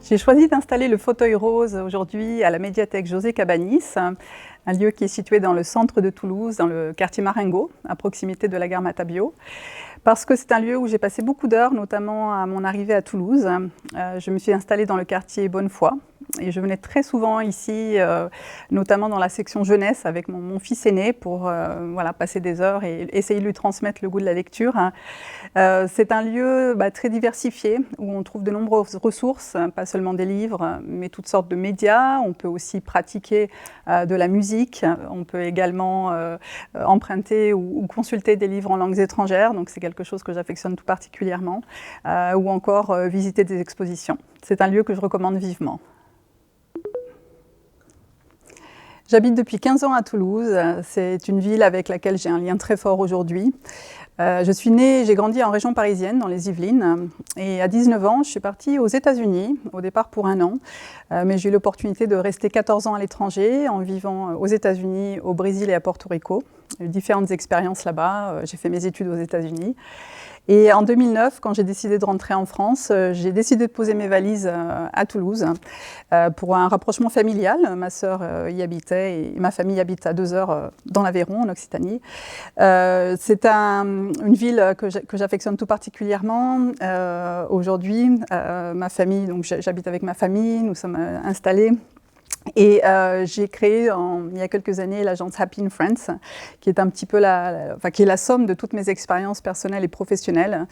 J'ai choisi d'installer le fauteuil rose aujourd'hui à la médiathèque José Cabanis, un lieu qui est situé dans le centre de Toulouse, dans le quartier Marengo, à proximité de la gare Matabio, parce que c'est un lieu où j'ai passé beaucoup d'heures, notamment à mon arrivée à Toulouse. Je me suis installée dans le quartier Bonnefoy et je venais très souvent ici, notamment dans la section jeunesse avec mon fils aîné pour passer des heures et essayer de lui transmettre le goût de la lecture. C'est un lieu très diversifié où on trouve de nombreuses ressources, pas seulement des livres, mais toutes sortes de médias. On peut aussi pratiquer de la musique. On peut également emprunter ou consulter des livres en langues étrangères, donc c'est quelque chose que j'affectionne tout particulièrement, ou encore visiter des expositions. C'est un lieu que je recommande vivement. J'habite depuis 15 ans à Toulouse. C'est une ville avec laquelle j'ai un lien très fort aujourd'hui. Je suis née, j'ai grandi en région parisienne, dans les Yvelines. Et à 19 ans, je suis partie aux États-Unis, au départ pour 1 an. Mais j'ai eu l'opportunité de rester 14 ans à l'étranger, en vivant aux États-Unis, au Brésil et à Porto Rico. J'ai eu différentes expériences là-bas. J'ai fait mes études aux États-Unis. Et en 2009, quand j'ai décidé de rentrer en France, j'ai décidé de poser mes valises à Toulouse pour un rapprochement familial. Ma sœur y habitait et ma famille habite à 2 heures dans l'Aveyron, en Occitanie. C'est une ville que j'affectionne tout particulièrement. Aujourd'hui, ma famille, donc j'habite avec ma famille, nous sommes installés. Et j'ai créé il y a quelques années l'agence Happy in France, qui est un petit peu qui est la somme de toutes mes expériences personnelles et professionnelles,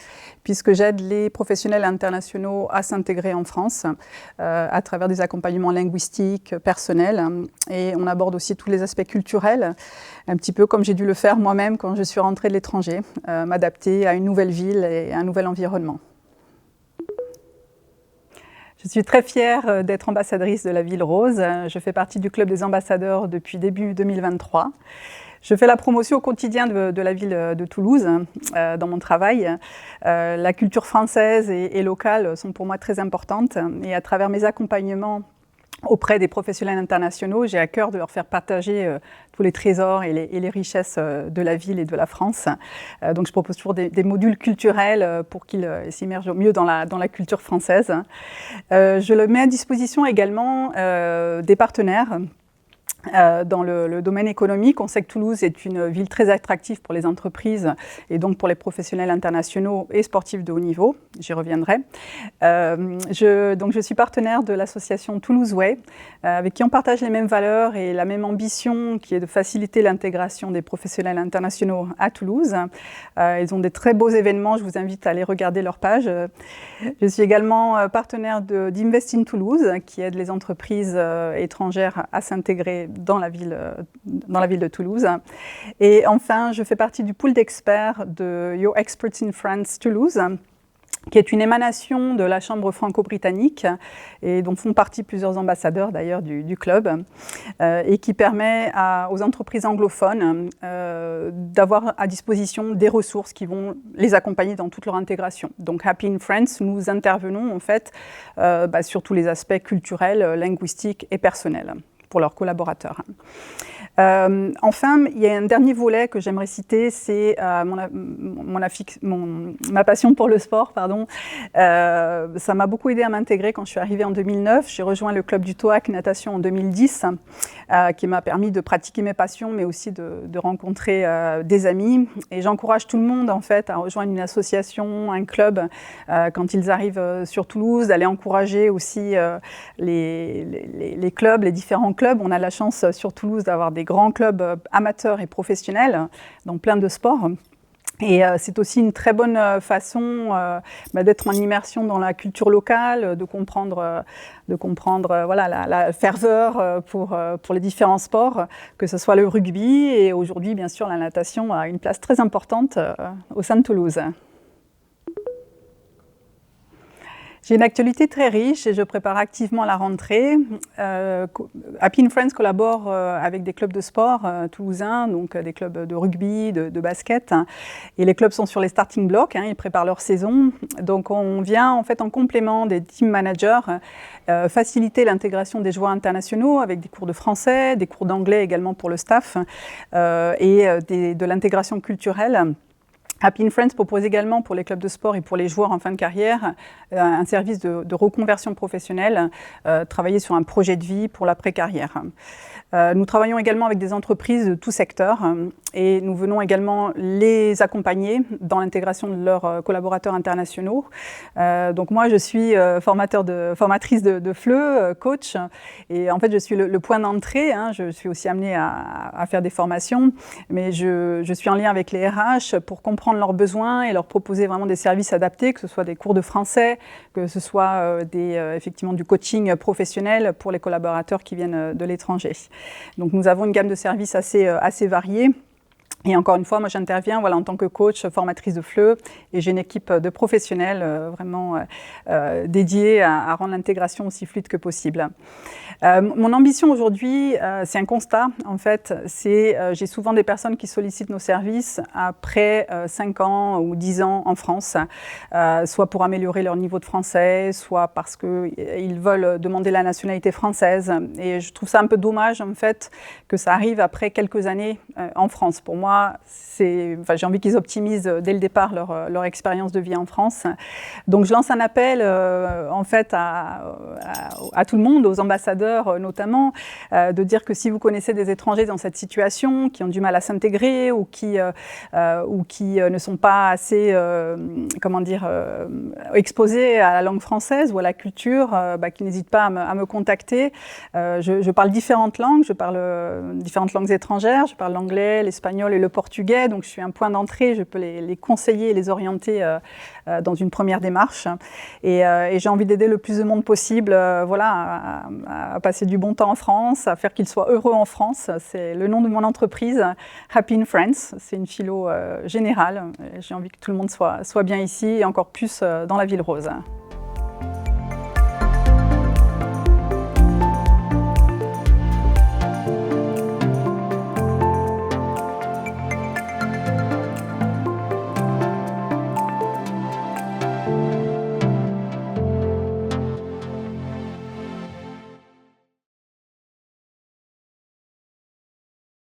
puisque j'aide les professionnels internationaux à s'intégrer en France à travers des accompagnements linguistiques, personnels, et on aborde aussi tous les aspects culturels, un petit peu comme j'ai dû le faire moi-même quand je suis rentrée de l'étranger, m'adapter à une nouvelle ville et à un nouvel environnement. Je suis très fière d'être ambassadrice de la Ville Rose. Je fais partie du club des ambassadeurs depuis début 2023. Je fais la promotion au quotidien de la ville de Toulouse dans mon travail. La culture française et locale sont pour moi très importantes et à travers mes accompagnements auprès des professionnels internationaux, j'ai à cœur de leur faire partager tous les trésors et les richesses de la ville et de la France. Donc je propose toujours des modules culturels pour qu'ils s'immergent au mieux dans la culture française. Je le mets à disposition également des partenaires. Dans le domaine économique, on sait que Toulouse est une ville très attractive pour les entreprises et donc pour les professionnels internationaux et sportifs de haut niveau. J'y reviendrai. Je suis partenaire de l'association Toulouse Way, avec qui on partage les mêmes valeurs et la même ambition qui est de faciliter l'intégration des professionnels internationaux à Toulouse. Ils ont des très beaux événements, je vous invite à aller regarder leur page. Je suis également partenaire d'Invest in Toulouse, qui aide les entreprises étrangères à s'intégrer dans la ville de Toulouse. Et enfin, je fais partie du pool d'experts de Your Experts in France Toulouse, qui est une émanation de la Chambre franco-britannique et dont font partie plusieurs ambassadeurs d'ailleurs du club et qui permet aux entreprises anglophones d'avoir à disposition des ressources qui vont les accompagner dans toute leur intégration. Donc Happy in France, nous intervenons en fait sur tous les aspects culturels, linguistiques et personnels pour leurs collaborateurs. Enfin, il y a un dernier volet que j'aimerais citer, c'est ma passion pour le sport. Ça m'a beaucoup aidé à m'intégrer quand je suis arrivée en 2009. J'ai rejoint le club du TOAC natation en 2010, qui m'a permis de pratiquer mes passions, mais aussi de rencontrer des amis. Et j'encourage tout le monde en fait à rejoindre une association, un club, quand ils arrivent sur Toulouse, d'aller encourager aussi les clubs, les différents clubs. On a la chance sur Toulouse d'avoir des grands clubs amateurs et professionnels dans plein de sports. Et c'est aussi une très bonne façon d'être en immersion dans la culture locale, de comprendre la ferveur pour les différents sports, que ce soit le rugby et aujourd'hui, bien sûr, la natation a une place très importante au sein de Toulouse. J'ai une actualité très riche et je prépare activement la rentrée. Happy in France collabore avec des clubs de sport toulousains, donc des clubs de rugby, de basket. Et les clubs sont sur les starting blocks, ils préparent leur saison. Donc on vient en fait en complément des team managers faciliter l'intégration des joueurs internationaux avec des cours de français, des cours d'anglais également pour le staff et de l'intégration culturelle. Happy in Friends propose également pour les clubs de sport et pour les joueurs en fin de carrière un service de reconversion professionnelle, travailler sur un projet de vie pour l'après-carrière. Nous travaillons également avec des entreprises de tout secteur et nous venons également les accompagner dans l'intégration de leurs collaborateurs internationaux. Donc moi, je suis formatrice de FLE, coach, et en fait, je suis le point d'entrée. Je suis aussi amenée à faire des formations, mais je suis en lien avec les RH pour comprendre leurs besoins et leur proposer vraiment des services adaptés, que ce soit des cours de français, que ce soit effectivement du coaching professionnel pour les collaborateurs qui viennent de l'étranger. Donc nous avons une gamme de services assez variée. Et encore une fois, moi j'interviens en tant que coach, formatrice de FLE, et j'ai une équipe de professionnels vraiment dédiée à rendre l'intégration aussi fluide que possible. Mon ambition aujourd'hui, c'est un constat en fait, j'ai souvent des personnes qui sollicitent nos services après 5 ans ou 10 ans en France, soit pour améliorer leur niveau de français, soit parce qu'ils veulent demander la nationalité française. Et je trouve ça un peu dommage en fait que ça arrive après quelques années en France. Pour moi, j'ai envie qu'ils optimisent dès le départ leur expérience de vie en France. Donc je lance un appel en fait à tout le monde, aux ambassadeurs notamment, de dire que si vous connaissez des étrangers dans cette situation, qui ont du mal à s'intégrer ou qui ne sont pas assez exposés à la langue française ou à la culture, qu'ils n'hésitent pas à me contacter. Je parle différentes langues, je parle différentes langues étrangères, je parle l'anglais, l'espagnol et le portugais, donc je suis un point d'entrée, je peux les conseiller et les orienter dans une première démarche. Et j'ai envie d'aider le plus de monde possible à passer du bon temps en France, à faire qu'ils soient heureux en France. C'est le nom de mon entreprise, Happy in Friends. C'est une philo générale. J'ai envie que tout le monde soit bien ici et encore plus dans la Ville Rose.